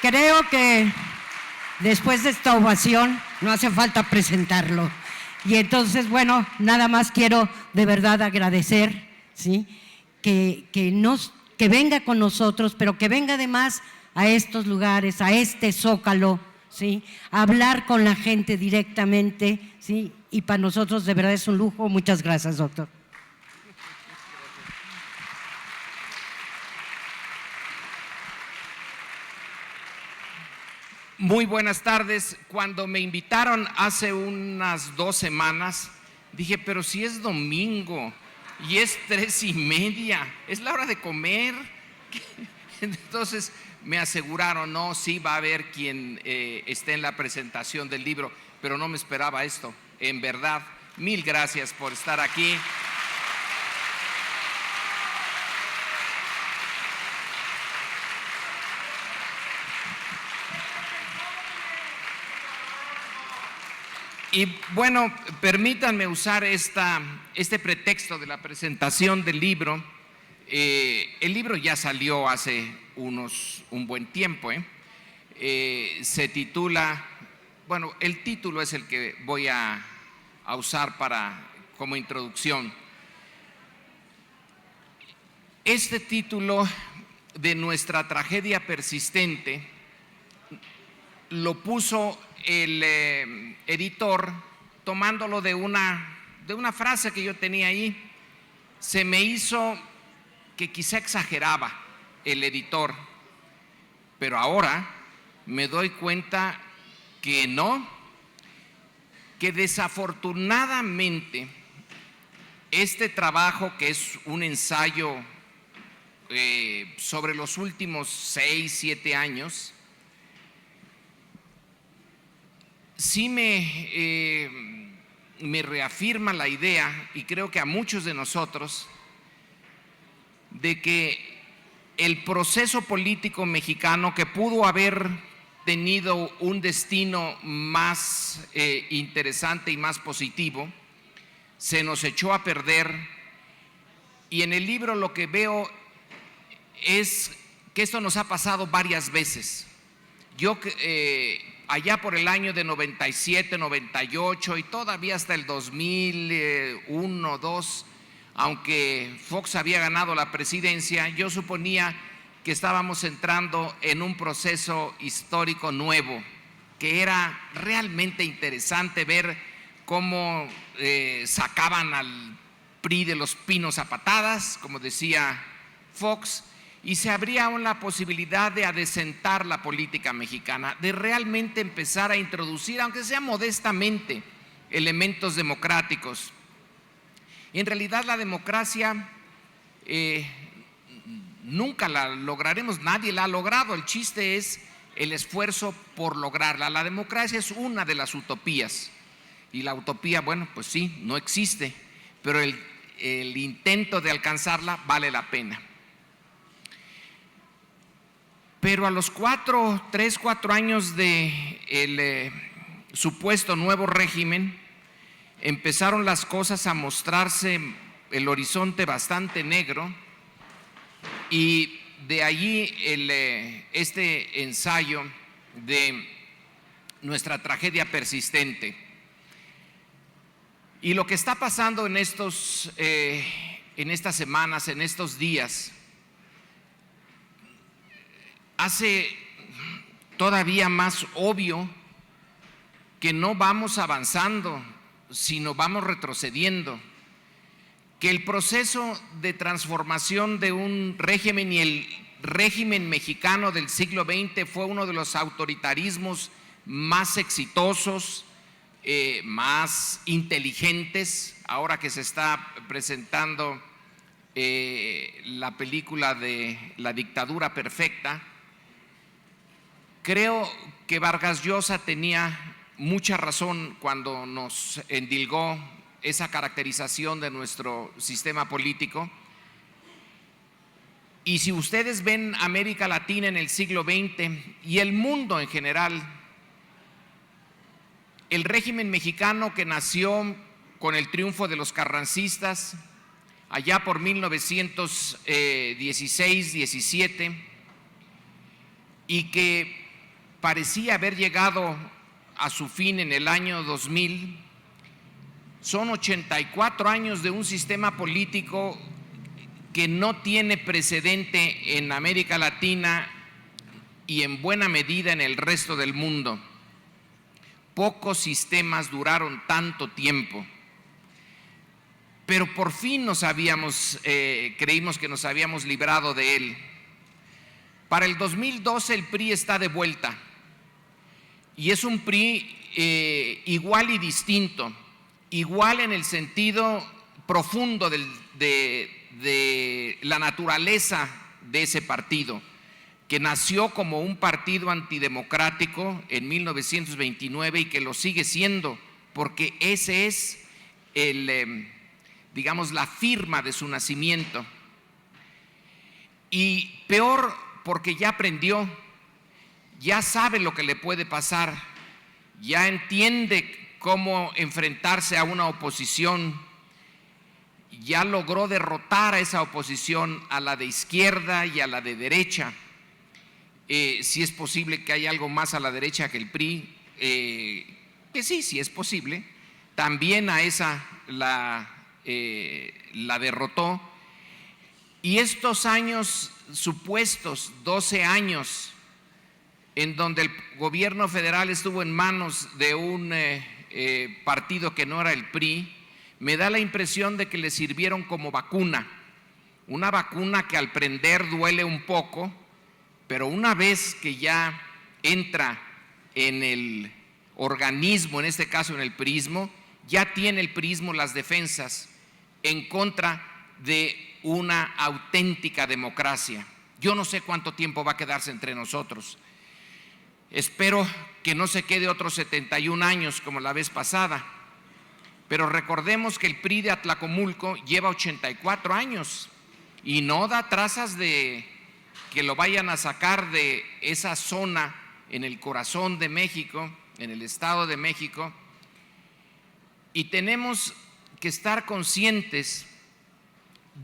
Creo que después de esta ovación no hace falta presentarlo. Y entonces, bueno, nada más quiero de verdad agradecer, ¿sí?, que venga con nosotros, pero que venga además a estos lugares, a este Zócalo, ¿sí?, a hablar con la gente directamente, ¿sí?, y para nosotros de verdad es un lujo. Muchas gracias, doctor. Muy buenas tardes. Cuando me invitaron hace unas 2 semanas, dije, pero si es domingo y es 3:30, es la hora de comer. Entonces me aseguraron, no, sí va a haber quien esté en la presentación del libro, pero no me esperaba esto. En verdad, mil gracias por estar aquí. Y bueno, permítanme usar este pretexto de la presentación del libro. El libro ya salió hace un buen tiempo. Se titula, bueno, el título es el que voy a usar como introducción. Este título de Nuestra tragedia persistente lo puso el editor tomándolo de una frase que yo tenía ahí. Se me hizo que quizá exageraba el editor, pero ahora me doy cuenta que no, que desafortunadamente este trabajo, que es un ensayo sobre los últimos 6, 7 años, sí me reafirma la idea, y creo que a muchos de nosotros, de que el proceso político mexicano, que pudo haber tenido un destino más interesante y más positivo, se nos echó a perder. Y en el libro lo que veo es que esto nos ha pasado varias veces. Yo allá por el año de 97, 98 y todavía hasta el 2001, 2, aunque Fox había ganado la presidencia, yo suponía que estábamos entrando en un proceso histórico nuevo, que era realmente interesante ver cómo sacaban al PRI de los pinos a patadas, como decía Fox, y se abría una posibilidad de adecentar la política mexicana, de realmente empezar a introducir, aunque sea modestamente, elementos democráticos. En realidad la democracia nunca la lograremos, nadie la ha logrado. El chiste es el esfuerzo por lograrla. La democracia es una de las utopías, y la utopía, bueno, pues sí, no existe, pero el intento de alcanzarla vale la pena. Pero a los 3, 4 años del supuesto nuevo régimen, empezaron las cosas a mostrarse el horizonte bastante negro, y de allí este ensayo de Nuestra tragedia persistente. Y lo que está pasando en estas semanas, en estos días, hace todavía más obvio que no vamos avanzando, sino vamos retrocediendo, que el proceso de transformación de un régimen, y el régimen mexicano del siglo XX fue uno de los autoritarismos más exitosos, más inteligentes. Ahora que se está presentando la película de La dictadura perfecta, creo que Vargas Llosa tenía mucha razón cuando nos endilgó esa caracterización de nuestro sistema político. Y si ustedes ven América Latina en el siglo XX y el mundo en general, el régimen mexicano, que nació con el triunfo de los carrancistas allá por 1916, 17, y que parecía haber llegado a su fin en el año 2000, son 84 años de un sistema político que no tiene precedente en América Latina y en buena medida en el resto del mundo. Pocos sistemas duraron tanto tiempo, pero por fin creímos que nos habíamos librado de él. Para el 2012 el PRI está de vuelta y es un PRI igual y distinto, igual en el sentido profundo de la naturaleza de ese partido, que nació como un partido antidemocrático en 1929 y que lo sigue siendo, porque ese es la firma de su nacimiento. Y peor, porque ya aprendió, ya sabe lo que le puede pasar, ya entiende cómo enfrentarse a una oposición, ya logró derrotar a esa oposición, a la de izquierda y a la de derecha. Si es posible que haya algo más a la derecha que el PRI, que sí es posible, también a esa la derrotó. Y estos años supuestos, 12 años, en donde el gobierno federal estuvo en manos de un partido que no era el PRI, me da la impresión de que le sirvieron como vacuna, una vacuna que al prender duele un poco, pero una vez que ya entra en el organismo, en este caso en el priismo, ya tiene el priismo las defensas en contra de una auténtica democracia. Yo no sé cuánto tiempo va a quedarse entre nosotros. Espero que no se quede otros 71 años como la vez pasada, pero recordemos que el PRI de Atlacomulco lleva 84 años y no da trazas de que lo vayan a sacar de esa zona en el corazón de México, en el Estado de México, y tenemos que estar conscientes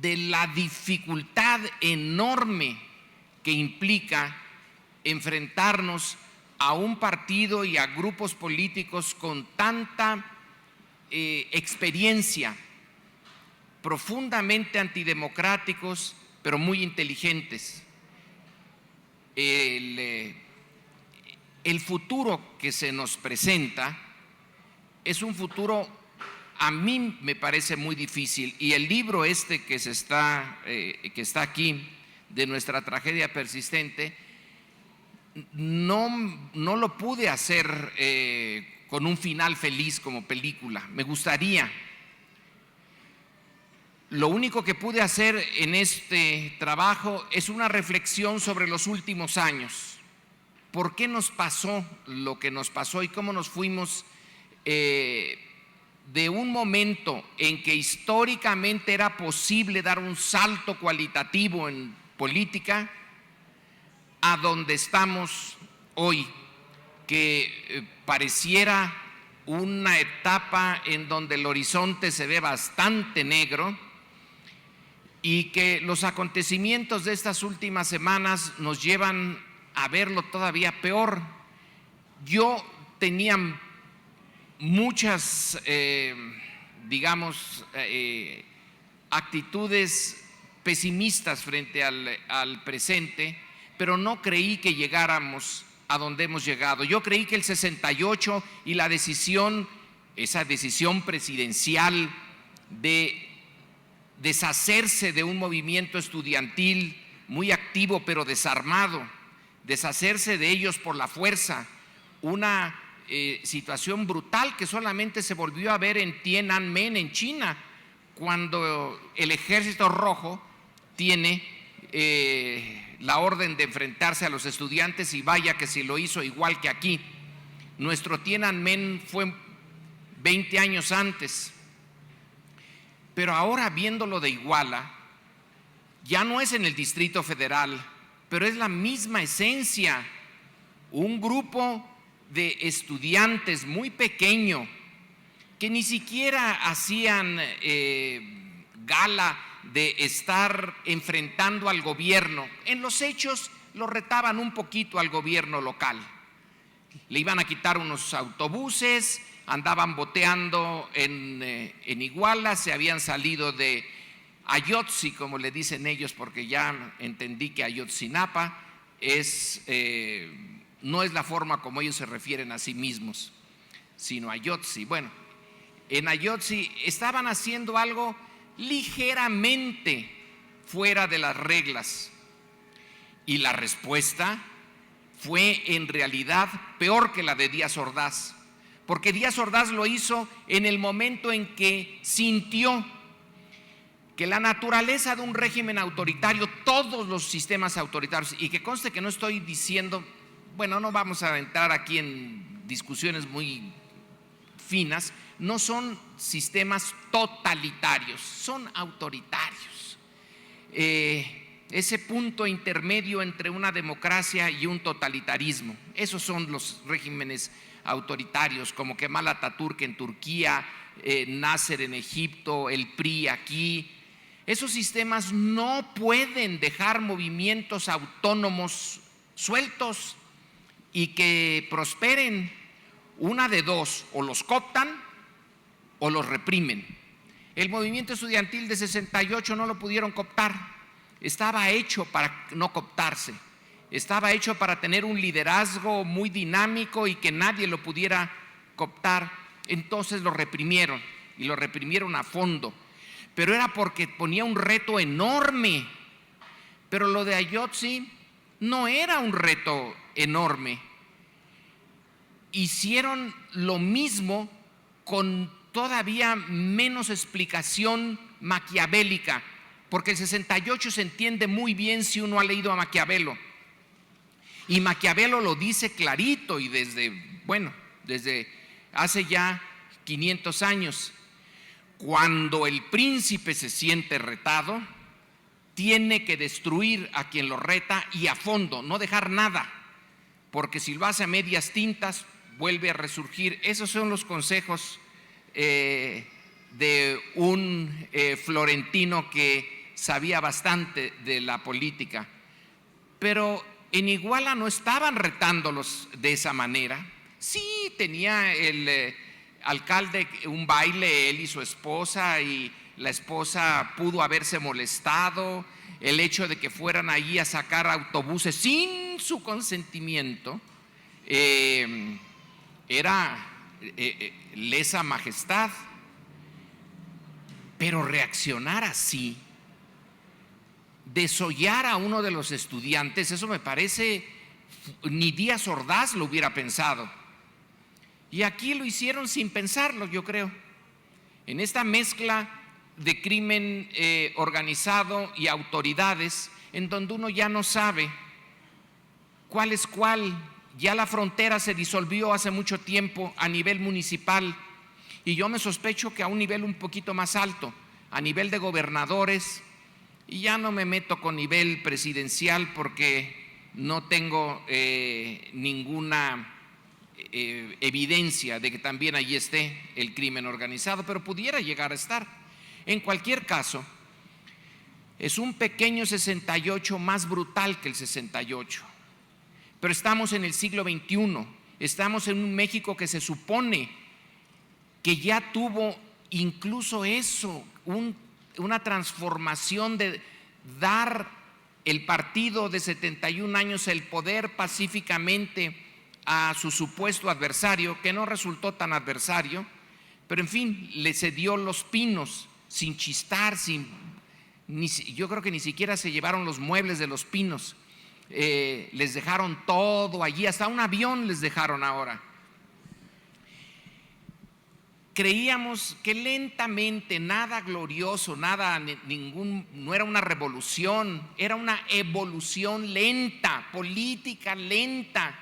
de la dificultad enorme que implica enfrentarnos a un partido y a grupos políticos con tanta experiencia, profundamente antidemocráticos, pero muy inteligentes. El futuro que se nos presenta es un futuro, a mí me parece muy difícil, y el libro que está aquí, de nuestra tragedia persistente, no lo pude hacer con un final feliz como película. Me gustaría. Lo único que pude hacer en este trabajo es una reflexión sobre los últimos años. ¿Por qué nos pasó lo que nos pasó y cómo nos fuimos de un momento en que históricamente era posible dar un salto cualitativo en política a donde estamos hoy, que pareciera una etapa en donde el horizonte se ve bastante negro y que los acontecimientos de estas últimas semanas nos llevan a verlo todavía peor? Yo tenía muchas, actitudes pesimistas frente al presente, pero no creí que llegáramos a donde hemos llegado. Yo creí que el 68 y la decisión, esa decisión presidencial de deshacerse de un movimiento estudiantil muy activo pero desarmado, deshacerse de ellos por la fuerza, una situación brutal que solamente se volvió a ver en Tiananmen, en China, cuando el Ejército Rojo tiene la orden de enfrentarse a los estudiantes, y vaya que si lo hizo igual que aquí. Nuestro Tiananmen fue 20 años antes, pero ahora viéndolo de Iguala, ya no es en el Distrito Federal, pero es la misma esencia, un grupo de estudiantes muy pequeño que ni siquiera hacían gala de estar enfrentando al gobierno. En los hechos lo retaban un poquito al gobierno local, Le iban a quitar unos autobuses, andaban boteando en Iguala, se habían salido de Ayotzi, como le dicen ellos, porque ya entendí que Ayotzinapa no es la forma como ellos se refieren a sí mismos, sino Ayotzi. Bueno, en Ayotzi estaban haciendo algo ligeramente fuera de las reglas, y la respuesta fue en realidad peor que la de Díaz Ordaz, porque Díaz Ordaz lo hizo en el momento en que sintió que la naturaleza de un régimen autoritario, todos los sistemas autoritarios, y que conste que no estoy diciendo, bueno, no vamos a entrar aquí en discusiones muy finas, no son sistemas totalitarios, son autoritarios. Ese punto intermedio entre una democracia y un totalitarismo, esos son los regímenes autoritarios, como Kemal Atatürk en Turquía, Nasser en Egipto, el PRI aquí. Esos sistemas no pueden dejar movimientos autónomos sueltos y que prosperen. Una de dos, o los cooptan o los reprimen. El movimiento estudiantil de 68 no lo pudieron cooptar, estaba hecho para no cooptarse, estaba hecho para tener un liderazgo muy dinámico y que nadie lo pudiera cooptar. Entonces lo reprimieron, y lo reprimieron a fondo, pero era porque ponía un reto enorme. Pero lo de Ayotzi no era un reto enorme. Hicieron lo mismo con todavía menos explicación maquiavélica, porque el 68 se entiende muy bien si uno ha leído a Maquiavelo, y Maquiavelo lo dice clarito, y desde hace ya 500 años. Cuando el príncipe se siente retado, tiene que destruir a quien lo reta, y a fondo, no dejar nada, porque si lo hace a medias tintas vuelve a resurgir. Esos son los consejos de un florentino que sabía bastante de la política. Pero en Iguala no estaban retándolos de esa manera. Sí, tenía el alcalde un baile, él y su esposa, y la esposa pudo haberse molestado. El hecho de que fueran allí a sacar autobuses sin su consentimiento era lesa majestad. Pero reaccionar así, desollar a uno de los estudiantes, eso me parece, ni Díaz Ordaz lo hubiera pensado. Y aquí lo hicieron sin pensarlo, yo creo. En esta mezcla de crimen organizado y autoridades, en donde uno ya no sabe cuál es cuál. Ya la frontera se disolvió hace mucho tiempo a nivel municipal, y yo me sospecho que a un nivel un poquito más alto, a nivel de gobernadores, y ya no me meto con nivel presidencial porque no tengo ninguna evidencia de que también allí esté el crimen organizado, pero pudiera llegar a estar. En cualquier caso, es un pequeño 68 más brutal que el 68. Pero estamos en el siglo XXI, estamos en un México que se supone que ya tuvo incluso eso, una transformación de dar el partido de 71 años el poder pacíficamente a su supuesto adversario, que no resultó tan adversario, pero en fin, le cedió Los Pinos sin chistar, yo creo que ni siquiera se llevaron los muebles de Los Pinos. Les dejaron todo allí, hasta un avión les dejaron ahora. Creíamos que lentamente, nada glorioso, no era una revolución, era una evolución lenta, política lenta,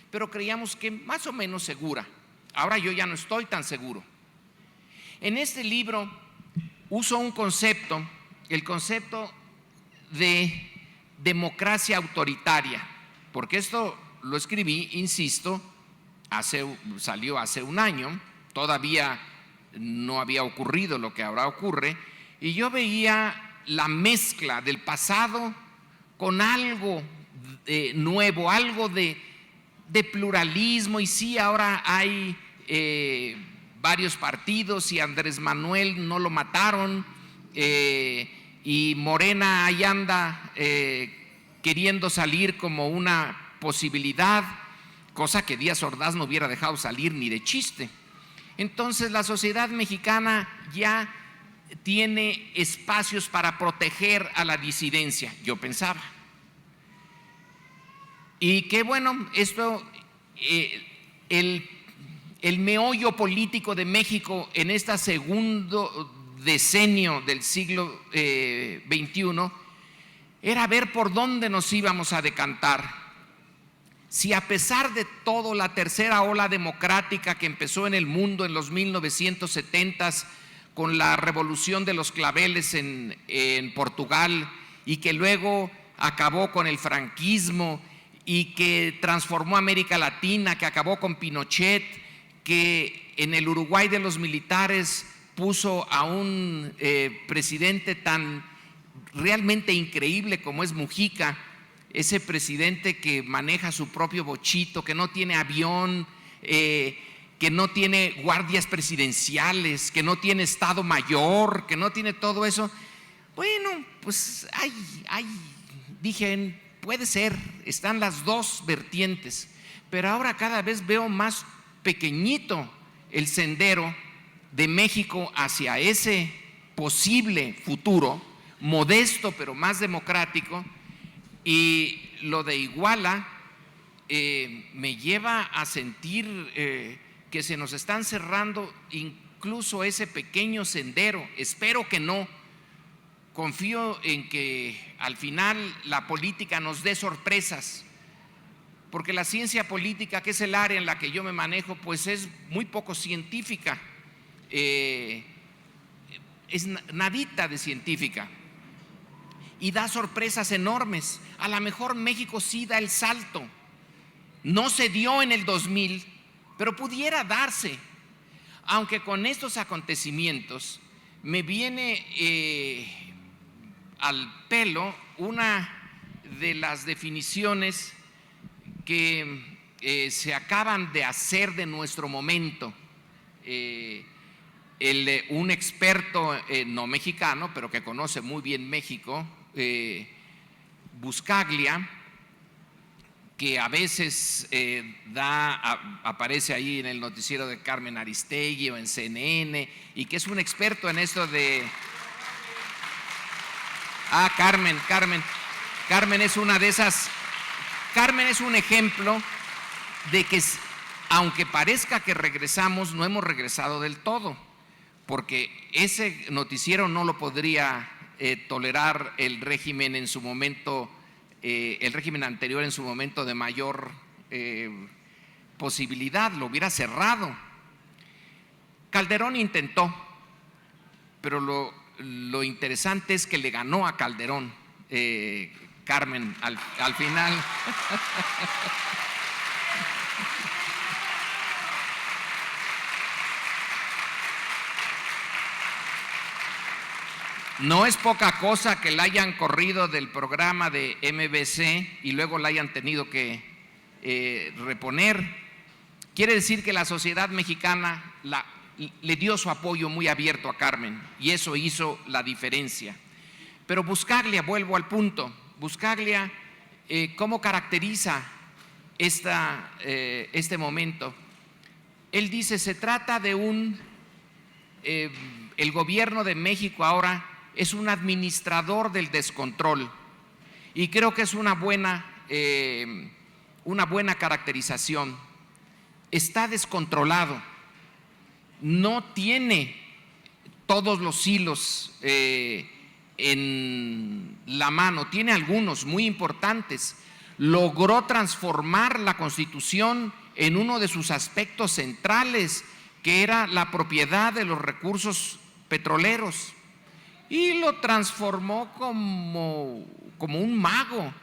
pero creíamos que más o menos segura. Ahora yo ya no estoy tan seguro. En este libro uso un concepto, el concepto de democracia autoritaria, porque esto lo escribí, insisto, salió hace un año, todavía no había ocurrido lo que ahora ocurre, y yo veía la mezcla del pasado con algo nuevo, algo de de pluralismo, y sí, ahora hay varios partidos y Andrés Manuel no lo mataron, y Morena ahí anda queriendo salir como una posibilidad, cosa que Díaz Ordaz no hubiera dejado salir ni de chiste. Entonces la sociedad mexicana ya tiene espacios para proteger a la disidencia, yo pensaba. Y que bueno, esto, el meollo político de México en este segundo decenio del siglo XXI era ver por dónde nos íbamos a decantar. Si a pesar de todo la tercera ola democrática que empezó en el mundo en los 1970s con la revolución de los claveles en Portugal, y que luego acabó con el franquismo y que transformó América Latina, que acabó con Pinochet, que en el Uruguay de los militares puso a un presidente tan realmente increíble como es Mujica, ese presidente que maneja su propio bochito, que no tiene avión, que no tiene guardias presidenciales, que no tiene Estado Mayor, que no tiene todo eso. Bueno, pues dije, puede ser, están las dos vertientes, pero ahora cada vez veo más pequeñito el sendero de México hacia ese posible futuro, modesto pero más democrático. Y lo de Iguala me lleva a sentir que se nos están cerrando incluso ese pequeño sendero. Espero que no. Confío en que al final la política nos dé sorpresas, porque la ciencia política, que es el área en la que yo me manejo, pues es muy poco científica, es nadita de científica, y da sorpresas enormes. A lo mejor México sí da el salto, no se dio en el 2000, pero pudiera darse, aunque con estos acontecimientos me viene al pelo una de las definiciones que se acaban de hacer de nuestro momento. Un experto no mexicano, pero que conoce muy bien México, Buscaglia, que a veces aparece ahí en el noticiero de Carmen Aristegui o en CNN, y que es un experto en esto de… Carmen es una de esas. Carmen es un ejemplo de que, aunque parezca que regresamos, no hemos regresado del todo, porque ese noticiero no lo podría tolerar el régimen en su momento, el régimen anterior en su momento de mayor posibilidad, lo hubiera cerrado. Calderón intentó, pero lo interesante es que le ganó a Calderón, Carmen, al final. No es poca cosa que la hayan corrido del programa de MBC y luego la hayan tenido que reponer. Quiere decir que la sociedad mexicana le dio su apoyo muy abierto a Carmen, y eso hizo la diferencia. Pero Buscaglia, vuelvo al punto, Buscaglia, ¿cómo caracteriza este momento? Él dice, se trata de el gobierno de México ahora es un administrador del descontrol, y creo que es una buena caracterización. Está descontrolado, no tiene todos los hilos en la mano, tiene algunos muy importantes. Logró transformar la Constitución en uno de sus aspectos centrales, que era la propiedad de los recursos petroleros, y lo transformó como un mago.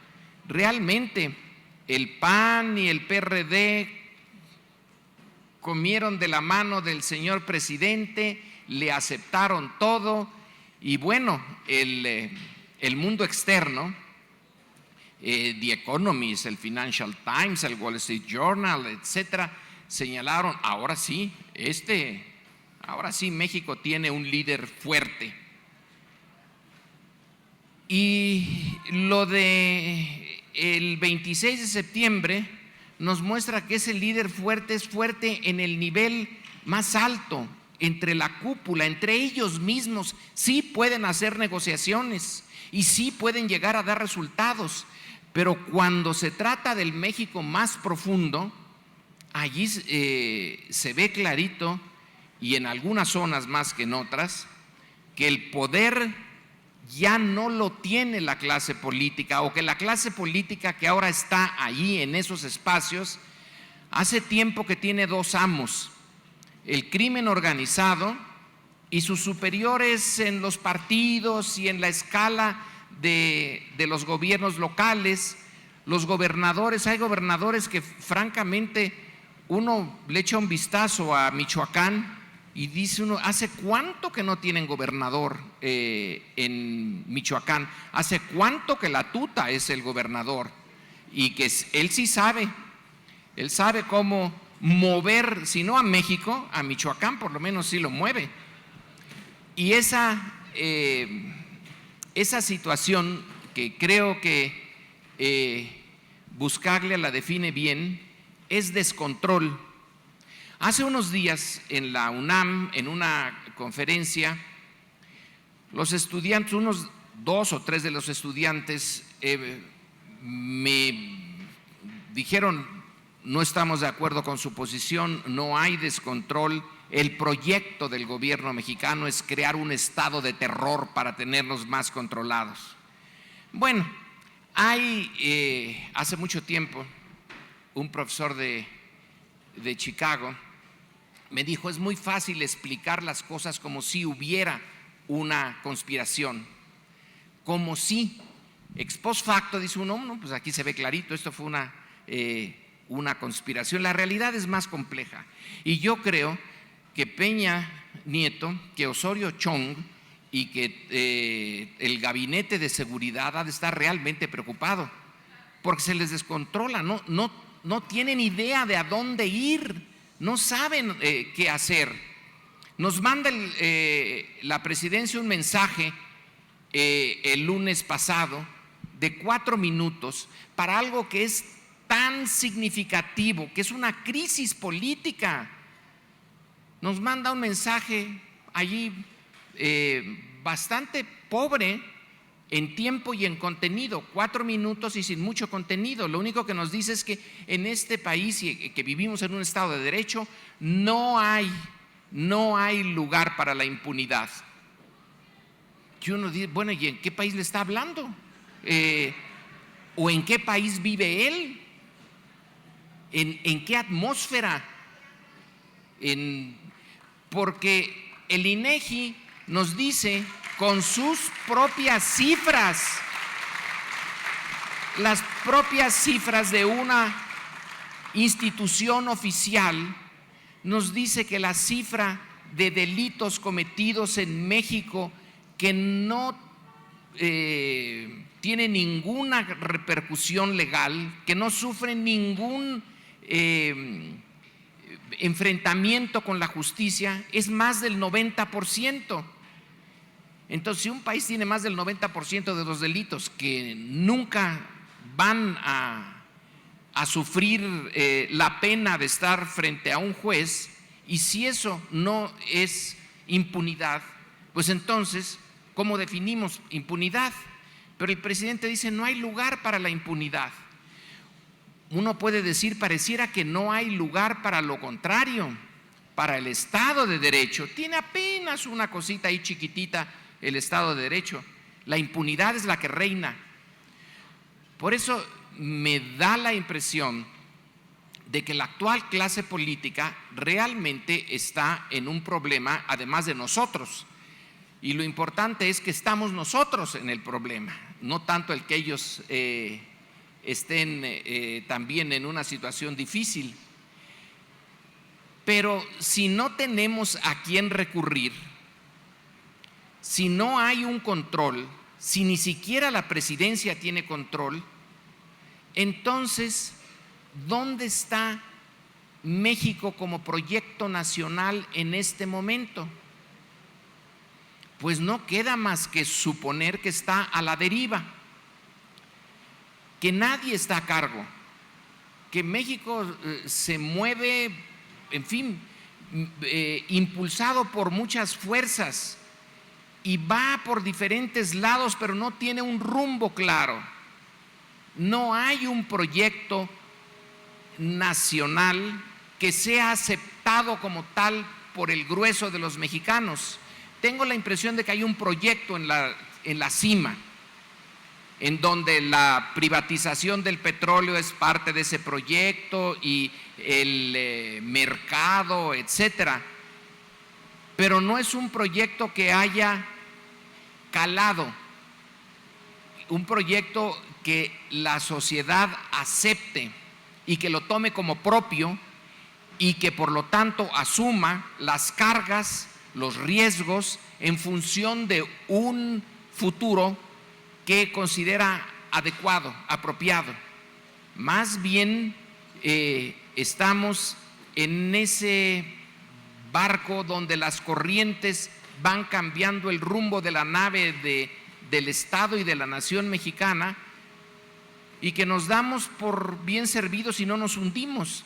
Realmente el PAN y el PRD comieron de la mano del señor presidente, le aceptaron todo, y bueno, el mundo externo The Economist, el Financial Times, el Wall Street Journal, etcétera, señalaron, ahora sí México tiene un líder fuerte. Y lo de el 26 de septiembre nos muestra que ese líder fuerte es fuerte en el nivel más alto, entre la cúpula, entre ellos mismos. Sí pueden hacer negociaciones y sí pueden llegar a dar resultados, pero cuando se trata del México más profundo, allí se ve clarito, y en algunas zonas más que en otras, que el poder ya no lo tiene la clase política, o que la clase política que ahora está allí en esos espacios, hace tiempo que tiene dos amos: el crimen organizado y sus superiores en los partidos y en la escala de los gobiernos locales, los gobernadores. Hay gobernadores que francamente uno le echa un vistazo a Michoacán y dice uno, ¿hace cuánto que no tienen gobernador en Michoacán? ¿Hace cuánto que la tuta es el gobernador? Y que él sí sabe, él sabe cómo mover, si no a México, a Michoacán por lo menos sí lo mueve. Y esa situación, que creo que Buscaglia la define bien, es descontrol. Hace unos días en la UNAM, en una conferencia, los estudiantes, unos 2 o 3 de los estudiantes me dijeron: no estamos de acuerdo con su posición, no hay descontrol, el proyecto del gobierno mexicano es crear un estado de terror para tenernos más controlados. Bueno, hace mucho tiempo un profesor de Chicago me dijo: es muy fácil explicar las cosas como si hubiera una conspiración, como si ex post facto dice uno, no, pues aquí se ve clarito, esto fue una conspiración. La realidad es más compleja, y yo creo que Peña Nieto, que Osorio Chong y que el gabinete de seguridad ha de estar realmente preocupado, porque se les descontrola, no tienen idea de a dónde ir, no saben qué hacer. Nos manda la presidencia un mensaje el lunes pasado de 4 minutos para algo que es tan significativo, que es una crisis política. Nos manda un mensaje allí bastante pobre en tiempo y en contenido, 4 minutos y sin mucho contenido. Lo único que nos dice es que en este país, y que vivimos en un estado de derecho, no hay lugar para la impunidad. Y uno dice, bueno, ¿y en qué país le está hablando? ¿O en qué país vive él? ¿En qué atmósfera? Porque el INEGI nos dice con sus propias cifras, las propias cifras de una institución oficial, nos dice que la cifra de delitos cometidos en México que no tiene ninguna repercusión legal, que no sufren ningún enfrentamiento con la justicia, es más del 90%. Entonces, si un país tiene más del 90% de los delitos que nunca van a sufrir la pena de estar frente a un juez, y si eso no es impunidad, pues entonces, ¿cómo definimos impunidad? Pero el presidente dice: no hay lugar para la impunidad. Uno puede decir, pareciera que no hay lugar para lo contrario, para el Estado de Derecho. Tiene apenas una cosita ahí chiquitita el Estado de Derecho. La impunidad es la que reina. Por eso me da la impresión de que la actual clase política realmente está en un problema, además de nosotros. Y lo importante es que estamos nosotros en el problema, no tanto el que ellos estén también en una situación difícil. Pero si no tenemos a quién recurrir, si no hay un control, si ni siquiera la presidencia tiene control, Entonces, ¿dónde está México como proyecto nacional en este momento? Pues no queda más que suponer que está a la deriva, que nadie está a cargo, que México se mueve, en fin, impulsado por muchas fuerzas y va por diferentes lados, pero no tiene un rumbo claro. No hay un proyecto nacional que sea aceptado como tal por el grueso de los mexicanos. Tengo la impresión de que hay un proyecto en la cima, en donde la privatización del petróleo es parte de ese proyecto y el mercado, etcétera. Pero no es un proyecto que haya calado, un proyecto que la sociedad acepte y que lo tome como propio y que por lo tanto asuma las cargas, los riesgos en función de un futuro que considera adecuado, apropiado. Más bien estamos en ese barco donde las corrientes van cambiando el rumbo de la nave del Estado y de la nación mexicana, y que nos damos por bien servidos y no nos hundimos,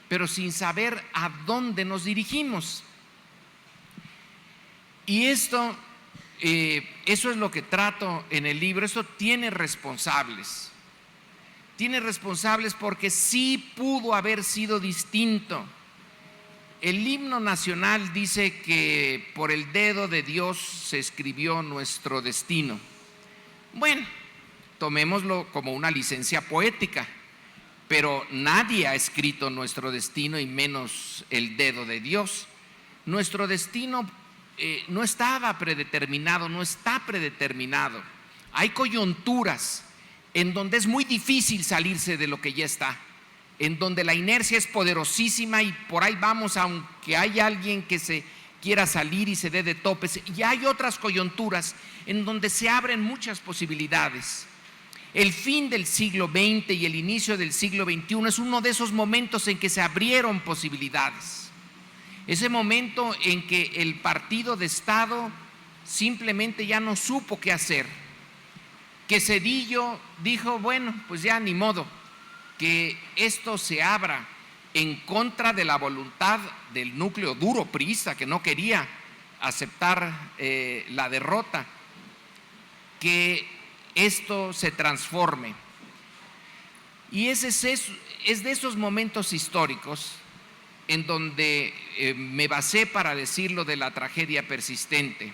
pero sin saber a dónde nos dirigimos. Y eso es lo que trato en el libro. Esto tiene responsables. Tiene responsables porque sí pudo haber sido distinto. El himno nacional dice que por el dedo de Dios se escribió nuestro destino. Bueno, tomémoslo como una licencia poética, pero nadie ha escrito nuestro destino y menos el dedo de Dios. Nuestro destino no estaba predeterminado, no está predeterminado. Hay coyunturas en donde es muy difícil salirse de lo que ya está, en donde la inercia es poderosísima y por ahí vamos, aunque hay alguien que se quiera salir y se dé de topes. Y hay otras coyunturas en donde se abren muchas posibilidades. El fin del siglo XX y el inicio del siglo XXI es uno de esos momentos en que se abrieron posibilidades. Ese momento en que el partido de Estado simplemente ya no supo qué hacer, que Zedillo dijo, bueno, pues ya ni modo, que esto se abra en contra de la voluntad del núcleo duro priista, que no quería aceptar la derrota, que esto se transforme. Y es de esos momentos históricos en donde me basé para decir lo de la tragedia persistente.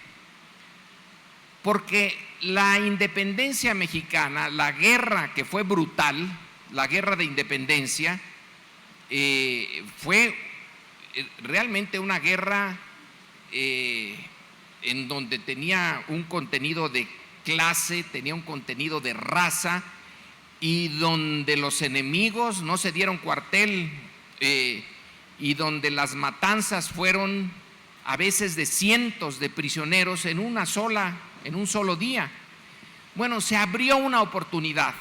Porque la independencia mexicana, la guerra que fue brutal, la guerra de independencia, fue realmente una guerra en donde tenía un contenido de clase, tenía un contenido de raza, y donde los enemigos no se dieron cuartel, y donde las matanzas fueron a veces de cientos de prisioneros en un solo día. Bueno, se abrió una oportunidad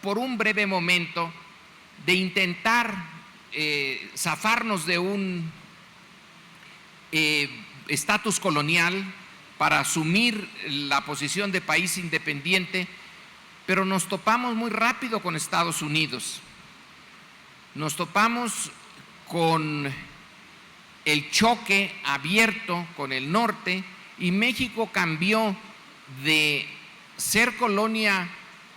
por un breve momento de intentar zafarnos de un estatus colonial para asumir la posición de país independiente, pero nos topamos muy rápido con Estados Unidos. Nos topamos con el choque abierto con el norte, y México cambió de ser colonia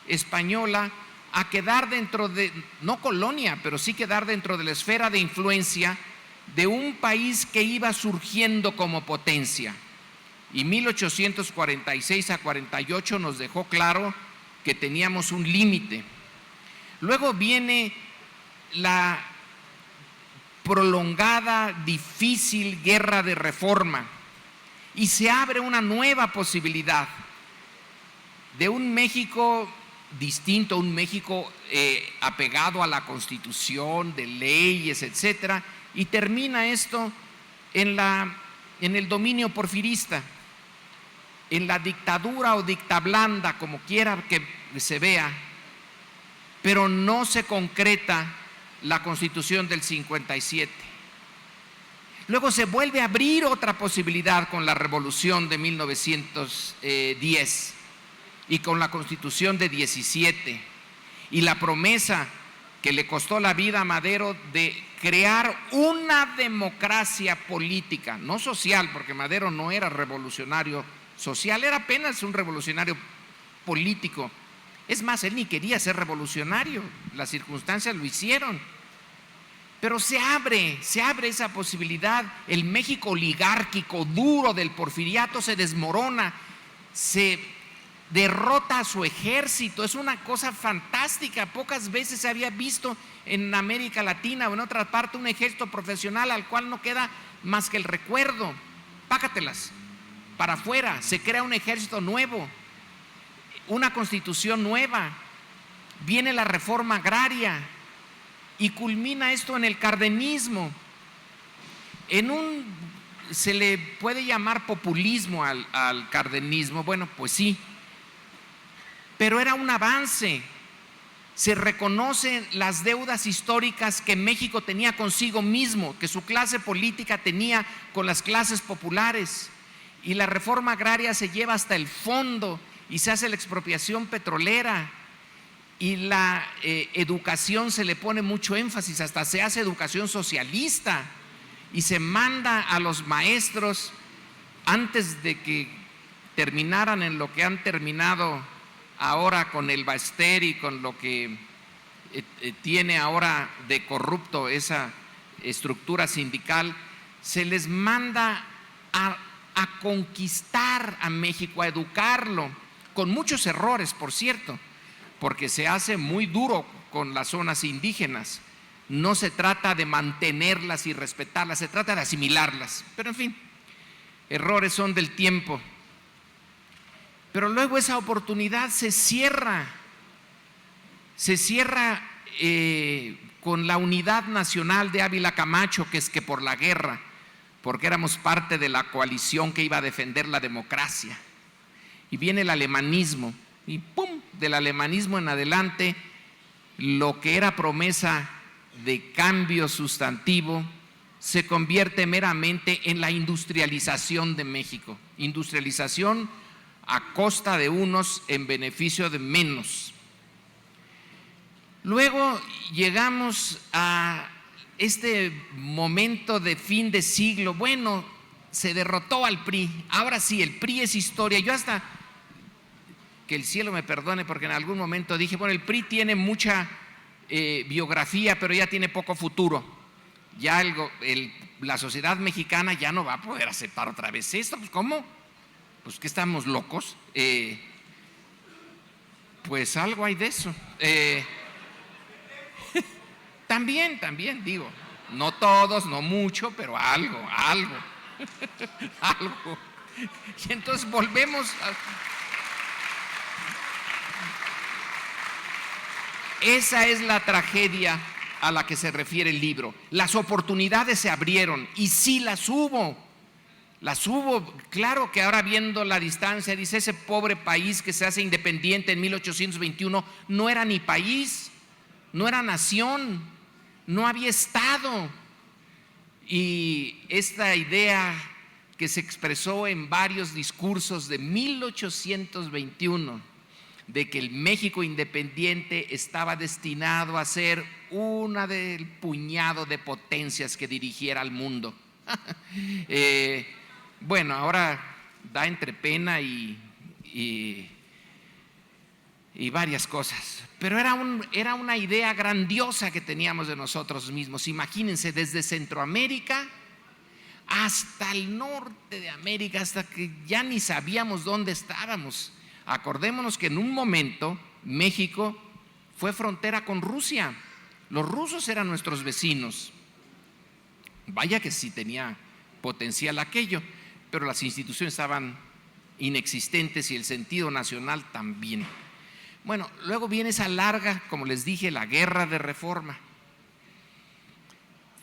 española a quedar dentro de, no colonia, pero sí quedar dentro de la esfera de influencia de un país que iba surgiendo como potencia. Y 1846 a 48 nos dejó claro que teníamos un límite. Luego viene la prolongada, difícil guerra de reforma y se abre una nueva posibilidad de un México distinto, un México apegado a la Constitución, de leyes, etcétera, y termina esto en el dominio porfirista. en la dictadura o dictablanda, como quiera que se vea, pero no se concreta la Constitución del 57. Luego se vuelve a abrir otra posibilidad con la Revolución de 1910 y con la Constitución de 17 y la promesa que le costó la vida a Madero de crear una democracia política, no social, porque Madero no era revolucionario social, era apenas un revolucionario político. Es más, él ni quería ser revolucionario, las circunstancias lo hicieron. Pero se abre esa posibilidad. El México oligárquico, duro del porfiriato, se desmorona, se derrota a su ejército. Es una cosa fantástica. Pocas veces se había visto en América Latina o en otra parte un ejército profesional al cual no queda más que el recuerdo. Pácatelas para afuera. Se crea un ejército nuevo, una constitución nueva, viene la reforma agraria y culmina esto en el cardenismo. Se le puede llamar populismo al cardenismo, bueno, pues sí, pero era un avance. Se reconocen las deudas históricas que México tenía consigo mismo, que su clase política tenía con las clases populares, y la reforma agraria se lleva hasta el fondo y se hace la expropiación petrolera, y la educación se le pone mucho énfasis, hasta se hace educación socialista y se manda a los maestros antes de que terminaran en lo que han terminado ahora con el Baester y con lo que tiene ahora de corrupto esa estructura sindical. Se les manda a conquistar a México, a educarlo, con muchos errores, por cierto, porque se hace muy duro con las zonas indígenas. No se trata de mantenerlas y respetarlas, se trata de asimilarlas. Pero en fin, errores son del tiempo. Pero luego esa oportunidad se cierra con la Unidad Nacional de Ávila Camacho, que es que por la guerra, porque éramos parte de la coalición que iba a defender la democracia. Y viene el alemanismo, y ¡pum!, del alemanismo en adelante, lo que era promesa de cambio sustantivo se convierte meramente en la industrialización de México. Industrialización a costa de unos en beneficio de menos. Luego llegamos a este momento de fin de siglo. Bueno, se derrotó al PRI, ahora sí, el PRI es historia. Yo hasta, que el cielo me perdone, porque en algún momento dije, bueno, el PRI tiene mucha biografía, pero ya tiene poco futuro. Ya la sociedad mexicana ya no va a poder aceptar otra vez esto. Pues ¿cómo? Pues ¿qué, estamos locos? Pues algo hay de eso. También digo, no todos, no mucho, pero algo. Algo. Y entonces volvemos Esa es la tragedia a la que se refiere el libro. Las oportunidades se abrieron y sí las hubo. Claro que ahora, viendo la distancia, dice, ese pobre país que se hace independiente en 1821 no era ni país, no era nación, no había Estado. Y esta idea que se expresó en varios discursos de 1821, de que el México independiente estaba destinado a ser una del puñado de potencias que dirigiera al mundo. Bueno, ahora da entre pena y varias cosas, pero era una idea grandiosa que teníamos de nosotros mismos. Imagínense, desde Centroamérica hasta el norte de América, hasta que ya ni sabíamos dónde estábamos. Acordémonos que en un momento México fue frontera con Rusia. Los rusos eran nuestros vecinos. Vaya que sí tenía potencial aquello, pero las instituciones estaban inexistentes y el sentido nacional también. Bueno, luego viene esa larga, como les dije, la guerra de reforma.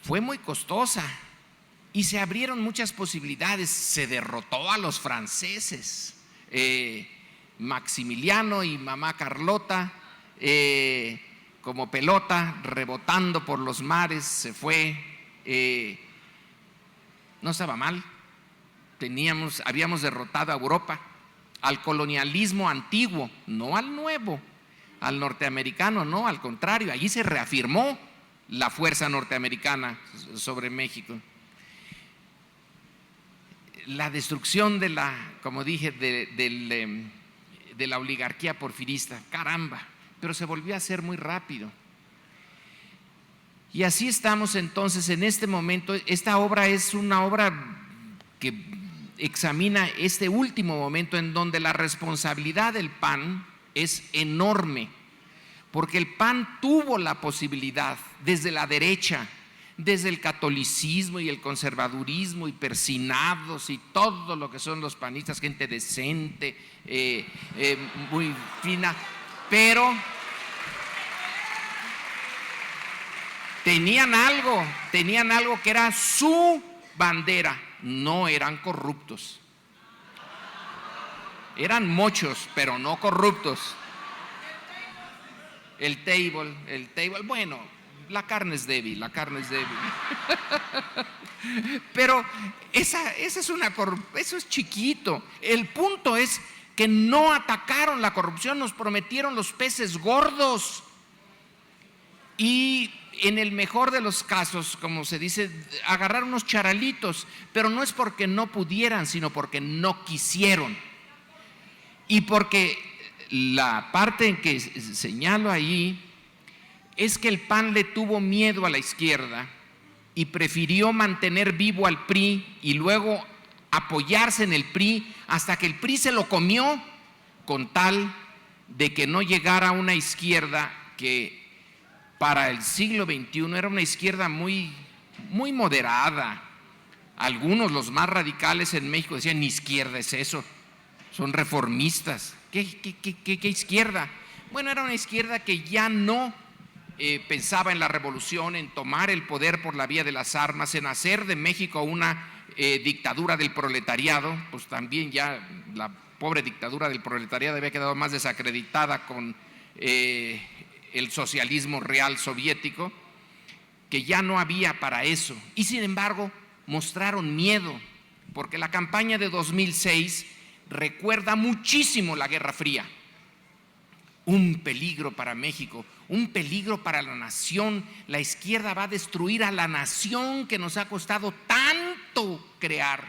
Fue muy costosa y se abrieron muchas posibilidades. Se derrotó a los franceses. Maximiliano y mamá Carlota, como pelota, rebotando por los mares, se fue. No estaba mal. Habíamos derrotado a Europa, al colonialismo antiguo, no al nuevo, al norteamericano, no, al contrario, allí se reafirmó la fuerza norteamericana sobre México. La destrucción de la, como dije, de la oligarquía porfirista, caramba, pero se volvió a hacer muy rápido. Y así estamos entonces en este momento. Esta obra es una obra que examina este último momento en donde la responsabilidad del PAN es enorme, porque el PAN tuvo la posibilidad desde la derecha, desde el catolicismo y el conservadurismo y persinados y todo lo que son los panistas, gente decente, muy fina, pero tenían algo que era su bandera: no eran corruptos. Eran mochos, pero no corruptos. El table, bueno, la carne es débil. Pero eso es chiquito. El punto es que no atacaron la corrupción, nos prometieron los peces gordos. Y en el mejor de los casos, como se dice, agarrar unos charalitos, pero no es porque no pudieran, sino porque no quisieron. Y porque la parte en que señalo ahí es que el PAN le tuvo miedo a la izquierda y prefirió mantener vivo al PRI y luego apoyarse en el PRI hasta que el PRI se lo comió, con tal de que no llegara una izquierda que para el siglo XXI era una izquierda muy, muy moderada. Algunos, los más radicales en México, decían: ni izquierda es eso, son reformistas. ¿Qué izquierda? Bueno, era una izquierda que ya no pensaba en la revolución, en tomar el poder por la vía de las armas, en hacer de México una dictadura del proletariado. Pues también ya la pobre dictadura del proletariado había quedado más desacreditada con el socialismo real soviético, que ya no había para eso. Y sin embargo mostraron miedo, porque la campaña de 2006 recuerda muchísimo la Guerra Fría. Un peligro para México, un peligro para la nación. La izquierda va a destruir a la nación que nos ha costado tanto crear.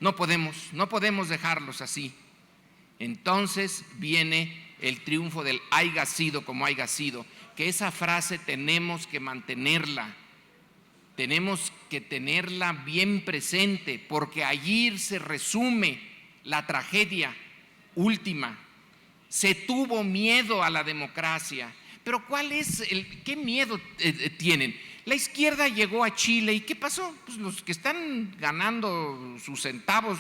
No podemos dejarlos así. Entonces viene el triunfo del haiga sido como haiga sido, que esa frase tenemos que mantenerla. Tenemos que tenerla bien presente, porque allí se resume la tragedia última. Se tuvo miedo a la democracia. Pero ¿qué miedo tienen? La izquierda llegó a Chile y ¿qué pasó? Pues los que están ganando sus centavos,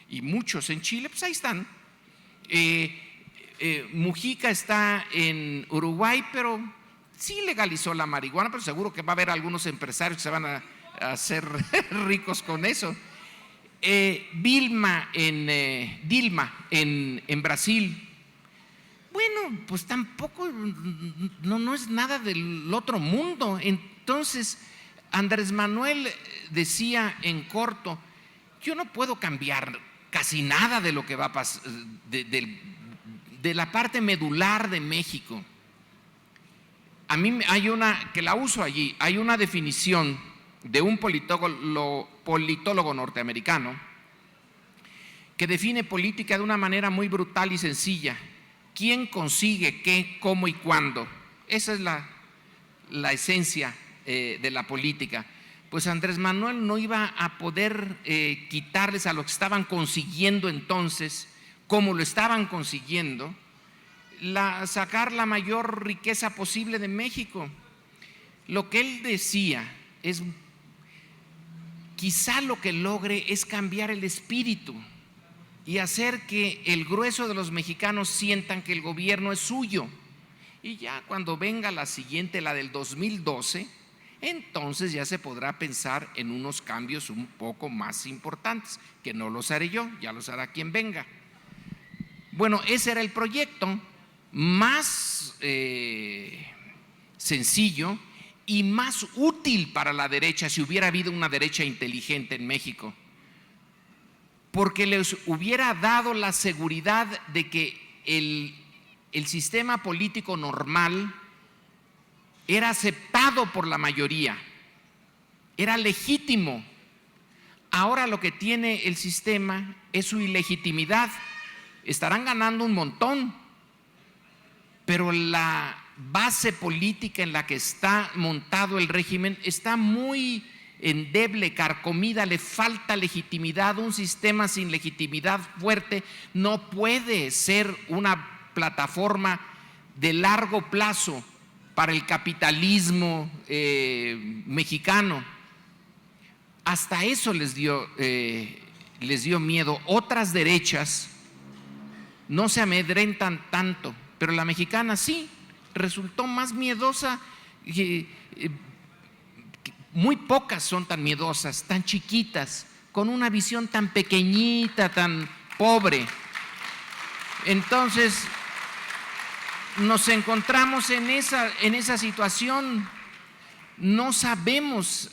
y muchos en Chile, pues ahí están. Mujica está en Uruguay, pero sí legalizó la marihuana, pero seguro que va a haber algunos empresarios que se van a hacer ricos con eso. Dilma en Brasil. Bueno, pues tampoco, no es nada del otro mundo. Entonces, Andrés Manuel decía en corto: yo no puedo cambiar casi nada de lo que va a pasar, de la parte medular de México. A mí hay una, que la uso allí, hay una definición de un politólogo norteamericano que define política de una manera muy brutal y sencilla. ¿Quién consigue qué, cómo y cuándo? Esa es la esencia de la política. Pues Andrés Manuel no iba a poder quitarles a lo que estaban consiguiendo entonces, como lo estaban consiguiendo, sacar la mayor riqueza posible de México. Lo que él decía es: quizá lo que logre es cambiar el espíritu y hacer que el grueso de los mexicanos sientan que el gobierno es suyo. Y ya cuando venga la siguiente, la del 2012, entonces ya se podrá pensar en unos cambios un poco más importantes, que no los haré yo, ya los hará quien venga. Bueno, ese era el proyecto más sencillo y más útil para la derecha si hubiera habido una derecha inteligente en México, porque les hubiera dado la seguridad de que el sistema político normal era aceptado por la mayoría, era legítimo. Ahora lo que tiene el sistema es su ilegitimidad. Estarán ganando un montón, pero la base política en la que está montado el régimen está muy endeble, carcomida, le falta legitimidad. Un sistema sin legitimidad fuerte no puede ser una plataforma de largo plazo para el capitalismo mexicano. Hasta eso les dio miedo. Otras derechas no se amedrentan tanto, pero la mexicana sí, resultó más miedosa. Muy pocas son tan miedosas, tan chiquitas, con una visión tan pequeñita, tan pobre. Entonces, nos encontramos en esa situación, no sabemos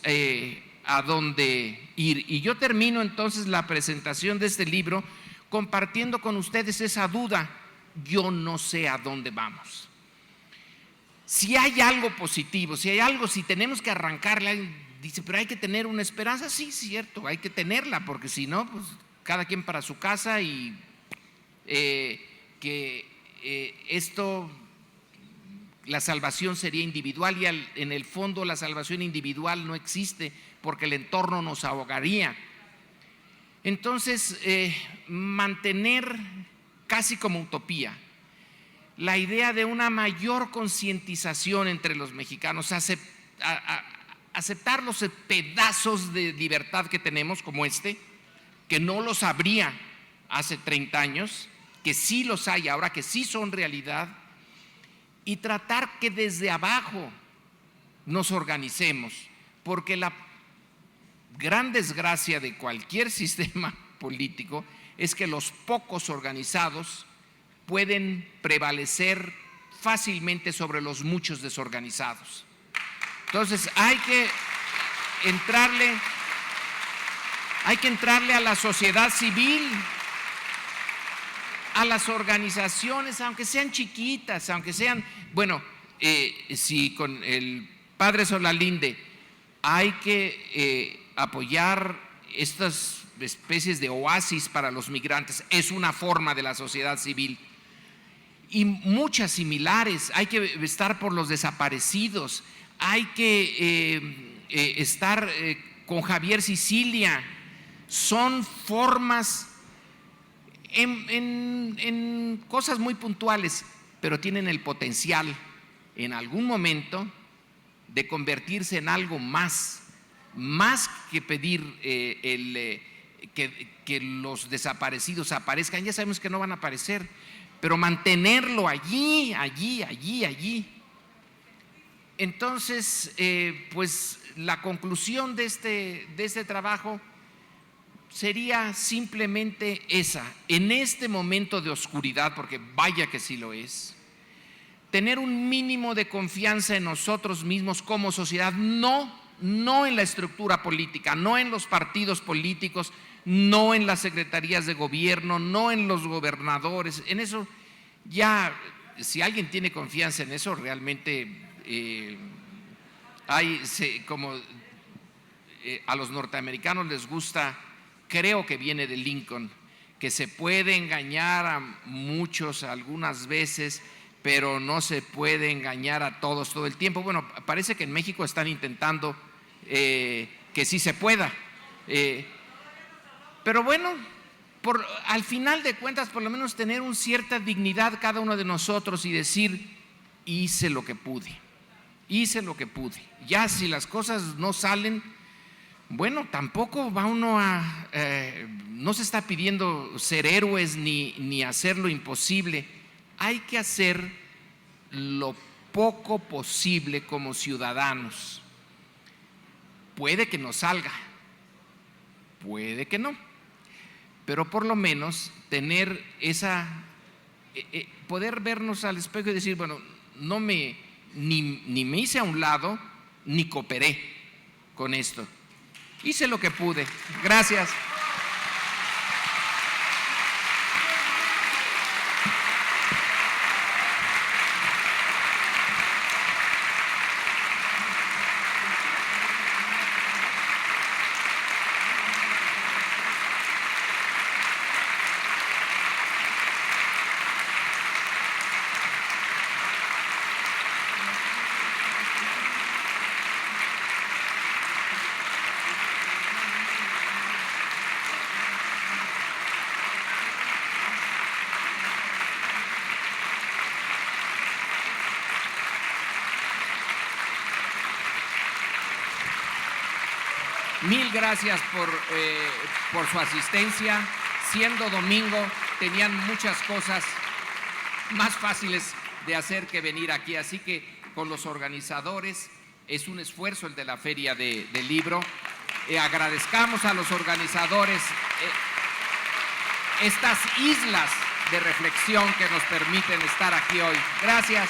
a dónde ir. Y yo termino entonces la presentación de este libro compartiendo con ustedes esa duda: yo no sé a dónde vamos. Si hay algo positivo, si tenemos que arrancarle, dice, pero hay que tener una esperanza. Sí, cierto, hay que tenerla, porque si no, pues cada quien para su casa y la salvación sería individual, y en el fondo la salvación individual no existe porque el entorno nos ahogaría. Entonces, mantener casi como utopía la idea de una mayor concientización entre los mexicanos, aceptar los pedazos de libertad que tenemos, como que no los habría hace 30 años, que sí los hay ahora, que sí son realidad, y tratar que desde abajo nos organicemos, porque la gran desgracia de cualquier sistema político es que los pocos organizados pueden prevalecer fácilmente sobre los muchos desorganizados. Entonces hay que entrarle a la sociedad civil, a las organizaciones, aunque sean chiquitas, aunque sean, si con el padre Solalinde hay que apoyar estas especies de oasis para los migrantes, es una forma de la sociedad civil, y muchas similares. Hay que estar por los desaparecidos, hay que estar con Javier Sicilia. Son formas en cosas muy puntuales, pero tienen el potencial en algún momento de convertirse en algo más que pedir que los desaparecidos aparezcan. Ya sabemos que no van a aparecer, pero mantenerlo allí. Entonces, pues la conclusión de este trabajo sería simplemente esa: en este momento de oscuridad, porque vaya que sí lo es, tener un mínimo de confianza en nosotros mismos como sociedad, no en la estructura política, no en los partidos políticos, no en las secretarías de gobierno, no en los gobernadores. En eso ya, si alguien tiene confianza en eso, realmente a los norteamericanos les gusta, creo que viene de Lincoln, que se puede engañar a muchos algunas veces, pero no se puede engañar a todos todo el tiempo. Bueno, parece que en México están intentando que sí se pueda, pero bueno, al final de cuentas, por lo menos tener una cierta dignidad cada uno de nosotros y decir: hice lo que pude. Ya si las cosas no salen, bueno, tampoco va uno no se está pidiendo ser héroes ni hacer lo imposible. Hay que hacer lo poco posible como ciudadanos. Puede que no salga, puede que no, pero por lo menos tener esa poder vernos al espejo y decir, bueno, ni me hice a un lado, ni cooperé con esto. Hice lo que pude. Gracias. Mil gracias por su asistencia. Siendo domingo, tenían muchas cosas más fáciles de hacer que venir aquí. Así que con los organizadores es un esfuerzo el de la Feria del Libro. Agradezcamos a los organizadores estas islas de reflexión que nos permiten estar aquí hoy. Gracias.